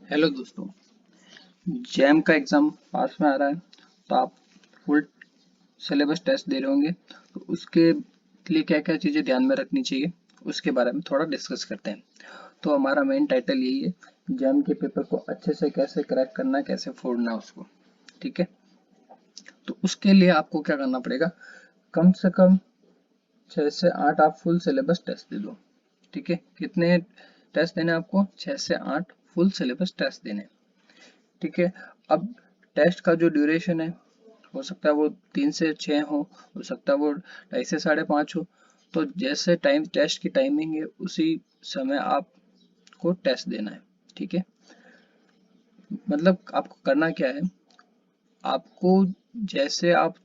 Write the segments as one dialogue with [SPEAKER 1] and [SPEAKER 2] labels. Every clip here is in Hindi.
[SPEAKER 1] हेलो दोस्तों। जैम का एग्ज़ाम पास में आ रहा है, तो आप फुल सिलेबस टेस्ट दे रहे होंगे, तो उसके लिए क्या क्या चीज़ें ध्यान में रखनी चाहिए उसके बारे में थोड़ा डिस्कस करते हैं। तो हमारा मेन टाइटल यही है, जैम के पेपर को अच्छे से कैसे क्रैक करना है, कैसे फोड़ना है उसको। ठीक है, तो उसके लिए आपको क्या करना पड़ेगा, कम से कम 6 से 8 आप फुल सिलेबस टेस्ट दे दो। ठीक है, कितने टेस्ट देने हैं आपको? 6 से 8 फुल सिलेबस टेस्ट देने हैं। ठीक है, अब टेस्ट का जो ड्यूरेशन है, हो सकता है वो 3 से 6 हो सकता है वो 2.5 से 5.5 हो। तो जैसे टाइम टेस्ट की टाइमिंग है उसी समय आपको टेस्ट देना है। ठीक है, मतलब आपको करना क्या है, आपको जैसे आप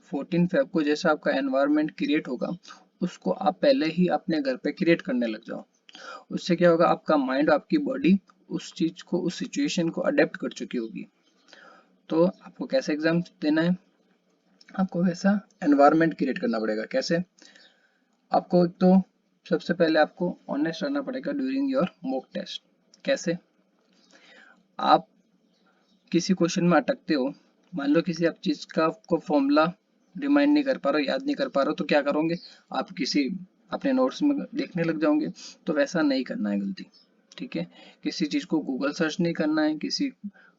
[SPEAKER 1] 14 फेब को जैसा आपका एनवायरनमेंट क्रिएट होगा, उसको आप पहले ही अपने घर पे क्रिएट करने लग जाओ। उससे क्या होगा, आपका माइंड, आपकी बॉडी उस चीज को, उस सिचुएशन को अडेप्ट कर चुकी होगी। तो आपको कैसे एग्जाम देना है, आपको वैसा एनवायरनमेंट क्रिएट करना पड़ेगा। कैसे? आपको एक तो सबसे पहले आपको ऑनेस्ट रहना पड़ेगा ड्यूरिंग योर मॉक टेस्ट। कैसे? आप किसी क्वेश्चन में अटकते हो, मान लो किसी आप चीज का आपको फॉर्मूला रिमाइंड नहीं कर पा रहे हो, याद नहीं कर पा रहे हो, तो क्या करोगे, आप किसी अपने नोट्स में देखने लग जाओगे। तो वैसा नहीं करना है गलती। ठीक है, किसी चीज को गूगल सर्च नहीं करना है, किसी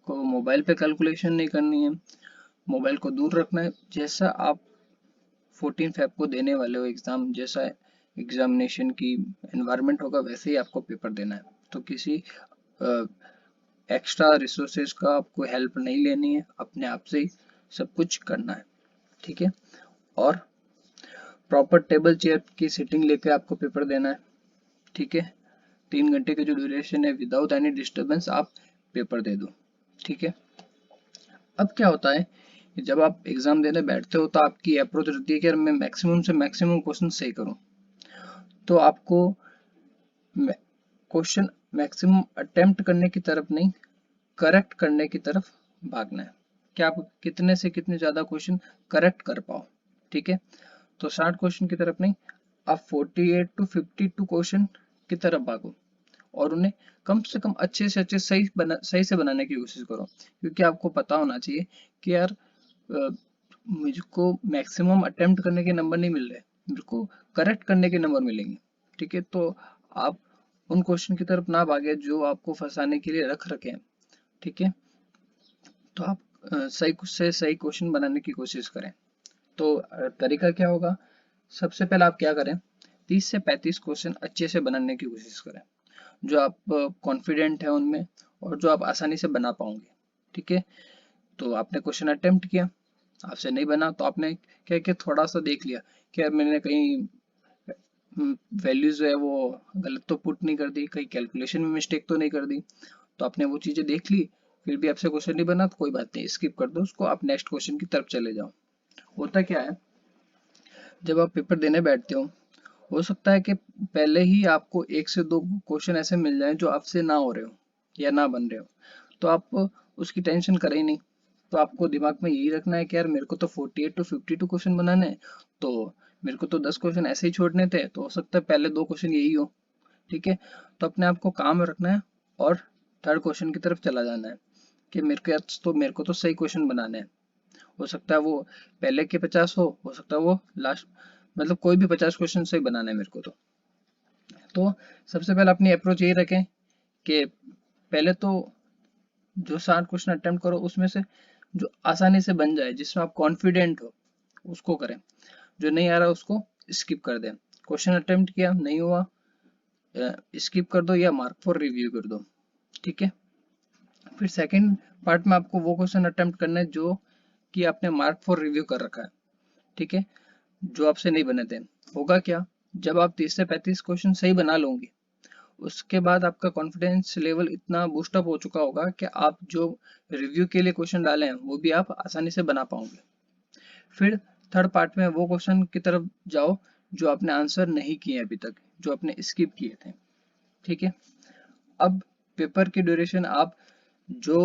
[SPEAKER 1] को मोबाइल पे कैलकुलेशन नहीं करनी है, मोबाइल को दूर रखना है। जैसा आप 14 फेब को देने वाले हो एग्जाम, जैसा एग्जामिनेशन की एनवायरनमेंट होगा वैसे ही आपको पेपर देना है। तो किसी एक्स्ट्रा रिसोर्सेज का आपको हेल्प नहीं लेनी है, अपने आप से ही सब कुछ करना है। ठीक है, और प्रॉपर टेबल चेयर की सीटिंग लेके आपको पेपर देना है। ठीक है, 3 घंटे की जो ड्यूरेशन है, विदाउट एनी डिस्टर्बेंस आप पेपर दे दो। ठीक है, अब क्या होता है कि जब आप एग्जाम देने बैठते हो तो आपकी अप्रोच रहती है कि यार मैं मैक्सिमम से मैक्सिमम क्वेश्चन सही करूं। तो आपको क्वेश्चन मैक्सिमम अटेम्प्ट करने की तरफ नहीं, करेक्ट करने की तरफ भागना है, कि आप कितने से कितने ज्यादा क्वेश्चन करेक्ट कर पाओ। ठीक है, तो 60 क्वेश्चन की तरफ नहीं, आप 48 to 52 क्वेश्चन की तरफ भागो, और उन्हें कम से कम अच्छे से अच्छे सही से बनाने की कोशिश करो। क्योंकि आपको पता होना चाहिए कि यार मुझको मैक्सिमम अटेम्प्ट करने के नंबर नहीं मिल रहे, मेरे को करेक्ट करने के नंबर मिलेंगे। ठीक है, तो आप उन क्वेश्चन की तरफ ना भागे जो आपको फंसाने के लिए रख रखे हैं। ठीक है, तो आप सही से सही क्वेश्चन बनाने की कोशिश करें। तो तरीका क्या होगा, सबसे पहले आप क्या करें, 30 से 35 क्वेश्चन अच्छे से बनाने की कोशिश करें, जो आप कॉन्फिडेंट है उनमें, और जो आप आसानी से बना पाओगे। ठीक है, तो आपने क्वेश्चन अटेम्प्ट किया, आपसे नहीं बना, तो आपने क्या किया, थोड़ा सा देख लिया कि यार मैंने कहीं वैल्यूज है वो गलत तो पुट नहीं कर दी, कहीं कैलकुलेशन में मिस्टेक तो नहीं कर दी। तो आपने वो चीजें देख ली, फिर भी आपसे क्वेश्चन नहीं बना तो कोई बात नहीं, स्किप कर दो उसको, आप नेक्स्ट क्वेश्चन की तरफ चले जाओ। होता क्या है, जब आप पेपर देने बैठते हो सकता है कि पहले ही आपको 1 से 2 क्वेश्चन ऐसे मिल जाएं जो आपसे ना हो रहे हो या ना बन रहे हो, तो आप उसकी टेंशन करें ही नहीं। तो आपको दिमाग में यही रखना है कि यार मेरे को तो 48 to 52 क्वेश्चन बनाने हैं, तो मेरे को तो 10 क्वेश्चन ऐसे ही छोड़ने थे, तो हो सकता है पहले 2 क्वेश्चन यही हो। ठीक है, तो अपने आप को काम रखना है, और थर्ड क्वेश्चन की तरफ चला जाना है कि मेरे को तो सही क्वेश्चन बनाने हैं। हो सकता है वो पहले के 50 हो सकता है वो लास्ट, मतलब कोई भी 50 क्वेश्चन सही बनाना है मेरे को। तो सबसे पहले अपनी अप्रोच यही रखें कि पहले तो जो 60 क्वेश्चन अटेम्प्ट करो उसमें से जो आसानी से बन जाए, जिसमें आप कॉन्फिडेंट हो, उसको करें। जो नहीं आ रहा उसको स्किप कर दें। क्वेश्चन अटेम्प्ट किया नहीं हुआ, स्किप कर दो या मार्क फॉर रिव्यू कर दो। ठीक है, फिर सेकंड पार्ट में आपको वो क्वेश्चन अटेम्प्ट करना है जो कि आपने मार्क फॉर रिव्यू कर रखा है। ठीक है, जो आपसे नहीं बने थे। होगा क्या, जब आप 30 से 35 क्वेश्चन सही बना लोगे, उसके बाद आपका कॉन्फिडेंस लेवल इतना बूस्टअप हो चुका होगा कि आप जो रिव्यू के लिए क्वेश्चन डाले हैं वो भी आप आसानी से बना पाओगे। फिर थर्ड पार्ट में वो क्वेश्चन की तरफ जाओ जो आपने आंसर नहीं किए अभी तक, जो आपने स्किप किए थे। ठीक है, अब पेपर की ड्यूरेशन आप जो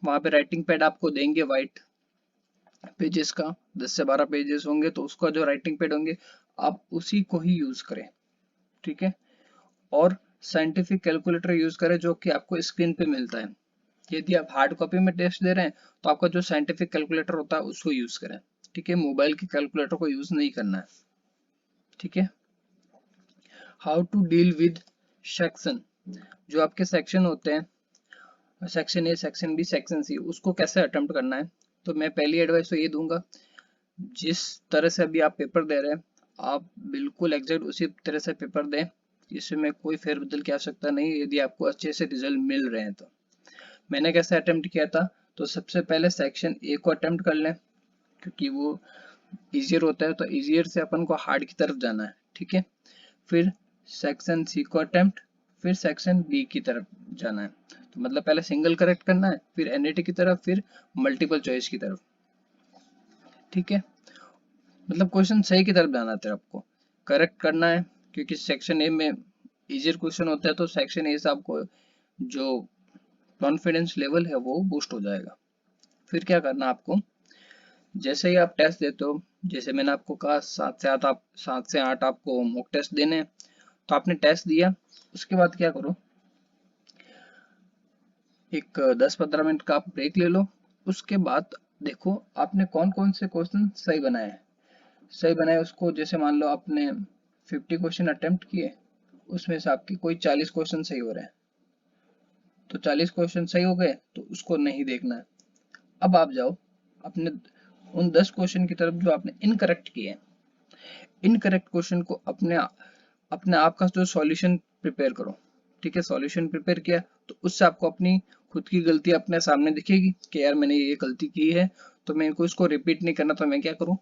[SPEAKER 1] वहां पे राइटिंग पैड आपको देंगे वाइट पेजेस का, 10 से 12 पेजेस होंगे, तो उसका जो राइटिंग पैड होंगे आप उसी को ही यूज करें। ठीक है, और साइंटिफिक कैलकुलेटर यूज करें जो कि आपको स्क्रीन पे मिलता है। यदि आप हार्ड कॉपी में टेस्ट दे रहे हैं तो आपका जो साइंटिफिक कैलकुलेटर होता है उसको यूज करें, ठीक है, मोबाइल के कैलकुलेटर को यूज नहीं करना है, ठीक है। How to deal with section, जो आपके सेक्शन होते हैं, section A, section B, section C, उसको कैसे अटेम्प्ट करना है। तो मैं पहली एडवाइस तो ये दूंगा, जिस तरह से अभी आप पेपर दे रहे हैं आप बिल्कुल एग्जैक्ट उसी तरह से पेपर दें, इसमें कोई फेरबदल की आवश्यकता नहीं, यदि आपको अच्छे से रिजल्ट मिल रहे हैं तो। मैंने कैसे अटेम्प्ट किया था, तो सबसे पहले सेक्शन ए को अटेम्प्ट कर लें क्योंकि वो इजियर होता है, तो इजियर से अपन को हार्ड की तरफ जाना है, ठीक है। फिर सेक्शन सी को अटेम्प्ट, फिर सेक्शन बी की तरफ जाना है, तो मतलब पहले सिंगल करेक्ट करना है, फिर एनईटी की तरफ, फिर मल्टीपल चॉइस की तरफ, ठीक है। मतलब क्वेश्चन सही की तरफ जाना है, आपको करेक्ट करना है क्योंकि सेक्शन ए में इजियर क्वेश्चन होता है, तो सेक्शन ए से आपको जो कॉन्फिडेंस लेवल है वो बूस्ट हो जाएगा। फिर क्या करना आपको, जैसे ही आप टेस्ट देते हो, जैसे मैंने आपको कहा 7 से 8 आपको मॉक टेस्ट देने हैं, तो आपने टेस्ट दिया, उसके बाद क्या करो, एक 10-15 मिनट का आप ब्रेक ले लो। उसके बाद देखो आपने कौन कौन से क्वेश्चन सही बनाए हैं, सही बनाए उसको, जैसे मान लो आपने 50 क्वेश्चन अटेम्प्ट किए, उसमें से आपके कोई 40 क्वेश्चन सही हो रहे हैं, तो 40 क्वेश्चन सही हो गए तो उसको नहीं देखना है। अब आप जाओ अपने उन 10 क्वेश्चन की तरफ जो आपने इनकरेक्ट किए, इनकरेक्ट क्वेश्चन को अपने अपने आप का जो सॉल्यूशन प्रिपेयर करो, ठीक है। सॉल्यूशन प्रिपेयर किया तो उससे आपको अपनी खुद की गलती अपने सामने दिखेगी कि यार मैंने ये गलती की है, तो मेरे को इसको रिपीट नहीं करना, तो मैं क्या करूं,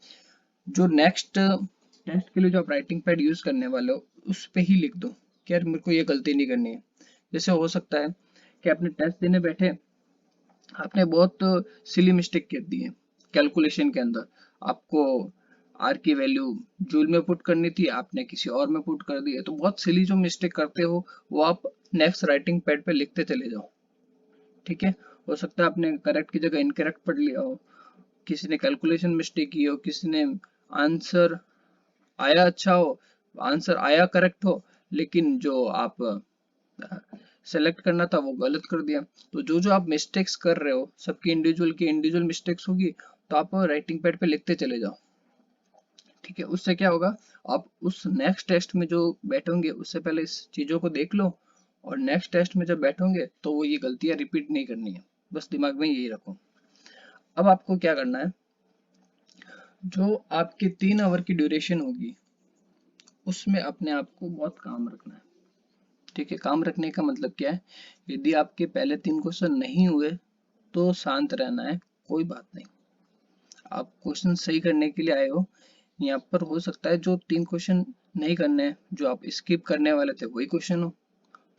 [SPEAKER 1] जो नेक्स्ट टेस्ट के लिए जो आप राइटिंग पैड यूज करने वाले हो उस पे ही लिख दो कि यार मेरे को ये गलती नहीं करनी है। जैसे हो सकता है कि आपने टेस्ट देने बैठे, आपने बहुत सिली मिस्टेक कर दी है कैलकुलेशन के अंदर, आपको आर की वैल्यू जूल में पुट करनी थी, आपने किसी और में पुट कर दी है, तो बहुत सिली जो मिस्टेक करते हो वो आप नेक्स्ट राइटिंग पैड पे लिखते चले जाओ, ठीक है। हो सकता है आपने करेक्ट की जगह इनकरेक्ट पढ़ लिया हो, किसी ने कैलकुलेशन मिस्टेक की हो, किसी ने आंसर आया अच्छा हो, आंसर आया करेक्ट हो, लेकिन जो आप सेलेक्ट करना था वो गलत कर दिया। तो जो जो आप मिस्टेक्स कर रहे हो सबकी इंडिविजुअल की इंडिविजुअल मिस्टेक्स होगी, तो आप राइटिंग पैड पे लिखते चले जाओ, ठीक है। उससे क्या होगा, आप उस नेक्स्ट टेस्ट में जो बैठोगे उससे पहले इस चीजों को देख लो, और नेक्स्ट टेस्ट में जब बैठोगे तो वो ये गलतियां रिपीट नहीं करनी है, बस दिमाग में यही रखो। अब आपको क्या करना है, जो आपके 3 आवर की ड्यूरेशन होगी उसमें अपने आप को बहुत काम रखना है, ठीक है। काम रखने का मतलब क्या है, यदि आपके पहले 3 क्वेश्चन नहीं हुए तो शांत रहना है, कोई बात नहीं, आप क्वेश्चन सही करने के लिए आए हो। यहाँ पर हो सकता है जो 3 क्वेश्चन नहीं करने हैं, जो आप स्किप करने वाले थे वही क्वेश्चन हो,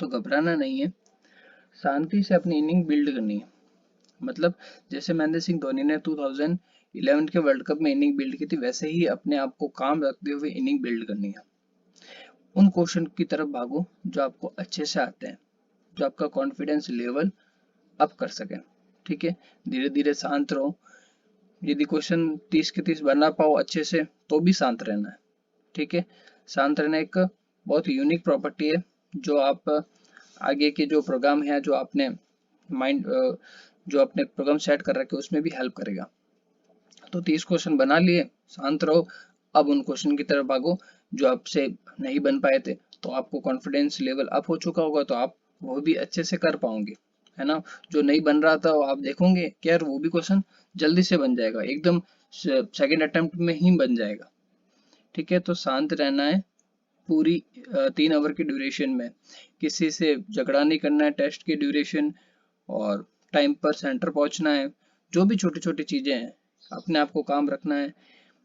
[SPEAKER 1] तो घबराना नहीं है, शांति से अपनी इनिंग बिल्ड करनी है। मतलब जैसे महेंद्र सिंह धोनी ने 2011 के वर्ल्ड कप में इनिंग बिल्ड की थी, वैसे ही अपने आप को काम रखते हुए इनिंग बिल्ड करनी है। उन क्वेश्चन की तरफ भागो जो आपको अच्छे से आते हैं, जो आपका कॉन्फिडेंस लेवल अप कर सके, ठीक है। धीरे धीरे शांत रहो, यदि क्वेश्चन 30 के 30 बना पाओ अच्छे से तो भी शांत रहना है, ठीक है। शांत रहना एक बहुत यूनिक प्रॉपर्टी है, जो आप आगे के जो प्रोग्राम है, जो आपने माइंड जो आपने प्रोग्राम सेट कर रखे उसमें भी हेल्प करेगा। तो 30 क्वेश्चन बना लिए, शांत रहो, अब उन क्वेश्चन की तरफ भागो जो आपसे नहीं बन पाए थे, तो आपको कॉन्फिडेंस लेवल अप हो चुका होगा, तो आप वो भी अच्छे से कर पाओगे, है ना। जो नहीं बन रहा था वो आप देखोगे कि यार वो भी क्वेश्चन जल्दी से बन जाएगा, एकदम सेकेंड अटेम्प्ट में ही बन जाएगा, ठीक है। तो शांत रहना है पूरी 3 आवर की ड्यूरेशन में, किसी से झगड़ा नहीं करना है टेस्ट की ड्यूरेशन, और टाइम पर सेंटर पहुंचना है, जो भी छोटी छोटी चीजें हैं अपने आप को काम रखना है,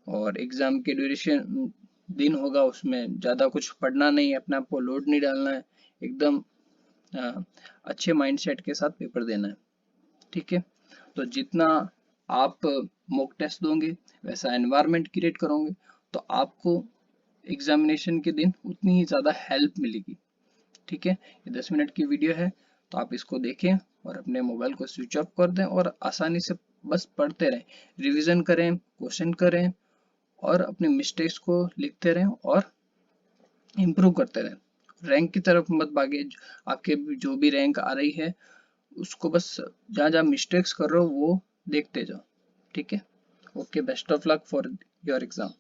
[SPEAKER 1] और एग्जाम के ड्यूरेशन दिन होगा उसमें ज़्यादा कुछ पढ़ना नहीं है, अपने आप को लोड नहीं डालना है, एकदम अच्छे माइंडसेट के साथ पेपर देना है, ठीक है। तो जितना आप मॉक टेस्ट दोगे वैसा एनवायरनमेंट क्रिएट करोगे, तो आपको एग्जामिनेशन के दिन उतनी ही ज़्यादा हेल्प मिलेगी, ठीक है। ये 10 मिनट की वीडियो है, तो आप इसको देखें और अपने मोबाइल को स्विच ऑफ कर दें और आसानी से बस पढ़ते रहें, रिवीजन करें, क्वेश्चन करें, और अपने मिस्टेक्स को लिखते रहें और इम्प्रूव करते रहें। रैंक की तरफ मत भागे, आपके जो भी रैंक आ रही है उसको बस जहाँ जहाँ मिस्टेक्स कर रहे हो वो देखते जाओ, ठीक है। Okay, best of luck for your exam.